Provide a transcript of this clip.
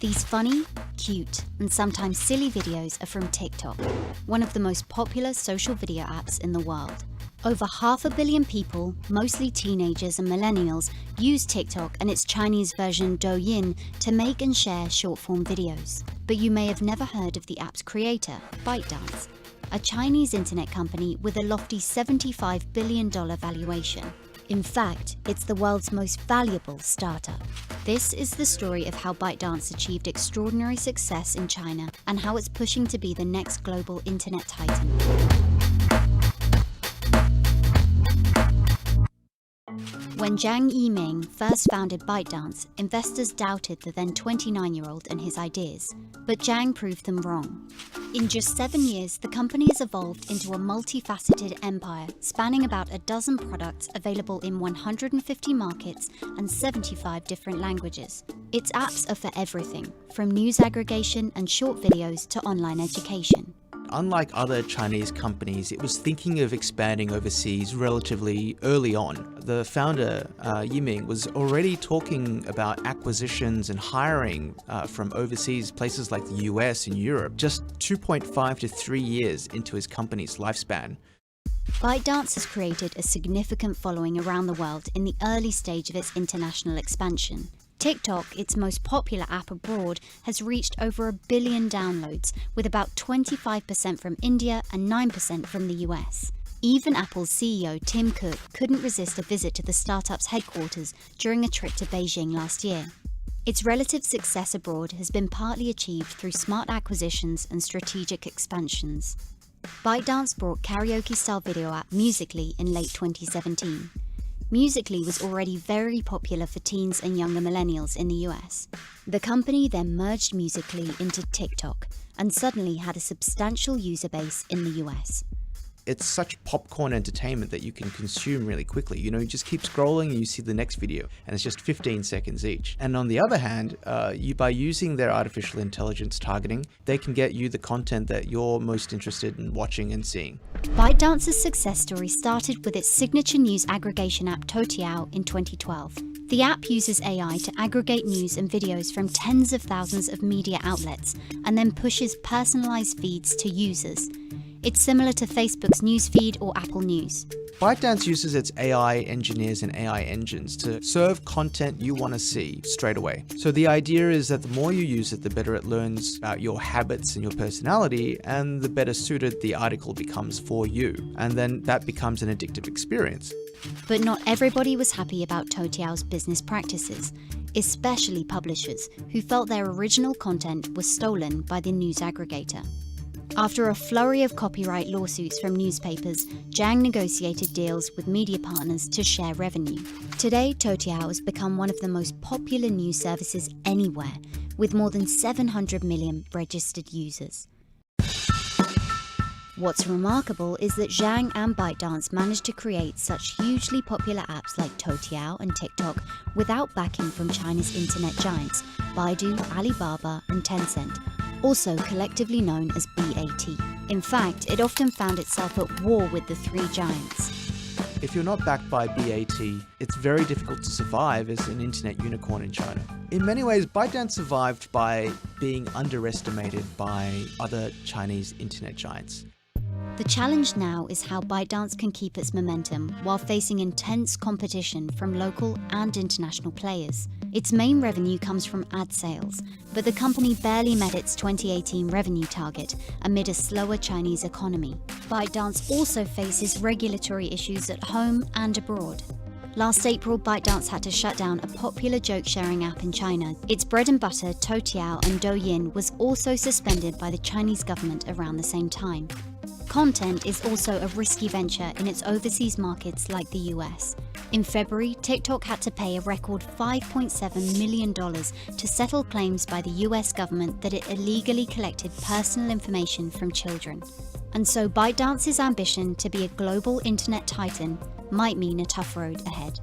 These funny, cute, and sometimes silly videos are from TikTok, one of the most popular social video apps in the world. Over 500 million people, mostly teenagers and millennials, use TikTok and its Chinese version Douyin to make and share short-form videos. But you may have never heard of the app's creator, Bytedance, a Chinese internet company with a lofty $75 billion valuation. In fact, it's the world's most valuable startup. This is the story of how Bytedance achieved extraordinary success in China and how it's pushing to be the next global internet titan. When Zhang Yiming first founded Bytedance, investors doubted the then 29-year-old and his ideas, but Zhang proved them wrong. In just 7 years, the company has evolved into a multifaceted empire spanning about a dozen products available in 150 markets and 75 different languages. Its apps are for everything, from news aggregation and short videos to online education. Unlike other Chinese companies, it was thinking of expanding overseas relatively early on. The founder, Yiming, was already talking about acquisitions and hiring from overseas places like the US and Europe, just 2.5 to 3 years into his company's lifespan. Bytedance has created a significant following around the world in the early stage of its international expansion. TikTok, its most popular app abroad, has reached over 1 billion downloads, with about 25% from India and 9% from the US. Even Apple's CEO Tim Cook couldn't resist a visit to the startup's headquarters during a trip to Beijing last year. Its relative success abroad has been partly achieved through smart acquisitions and strategic expansions. Bytedance brought karaoke-style video app Musical.ly in late 2017. Musical.ly was already very popular for teens and younger millennials in the US. The company then merged Musical.ly into TikTok and suddenly had a substantial user base in the US. It's such popcorn entertainment that you can consume really quickly. You just keep scrolling and you see the next video, and it's just 15 seconds each. And on the other hand, by using their artificial intelligence targeting, they can get you the content that you're most interested in watching and seeing. Bytedance's success story started with its signature news aggregation app Toutiao in 2012. The app uses AI to aggregate news and videos from tens of thousands of media outlets and then pushes personalized feeds to users. It's similar to Facebook's newsfeed or Apple News. Bytedance uses its AI engineers and AI engines to serve content you want to see straight away. So the idea is that the more you use it, the better it learns about your habits and your personality, and the better suited the article becomes for you. And then that becomes an addictive experience. But not everybody was happy about Toutiao's business practices, especially publishers who felt their original content was stolen by the news aggregator. After a flurry of copyright lawsuits from newspapers, Zhang negotiated deals with media partners to share revenue. Today, Toutiao has become one of the most popular news services anywhere, with more than 700 million registered users. What's remarkable is that Zhang and Bytedance managed to create such hugely popular apps like Toutiao and TikTok without backing from China's internet giants, Baidu, Alibaba, and Tencent, also collectively known as BAT. In fact, it often found itself at war with the three giants. If you're not backed by BAT, it's very difficult to survive as an internet unicorn in China. In many ways, Bytedance survived by being underestimated by other Chinese internet giants. The challenge now is how Bytedance can keep its momentum while facing intense competition from local and international players. Its main revenue comes from ad sales, but the company barely met its 2018 revenue target amid a slower Chinese economy. Bytedance also faces regulatory issues at home and abroad. Last April, Bytedance had to shut down a popular joke-sharing app in China. Its bread and butter, Toutiao and Douyin, was also suspended by the Chinese government around the same time. Content is also a risky venture in its overseas markets like the US. In February, TikTok had to pay a record $5.7 million to settle claims by the US government that it illegally collected personal information from children. And so Bytedance's ambition to be a global internet titan might mean a tough road ahead.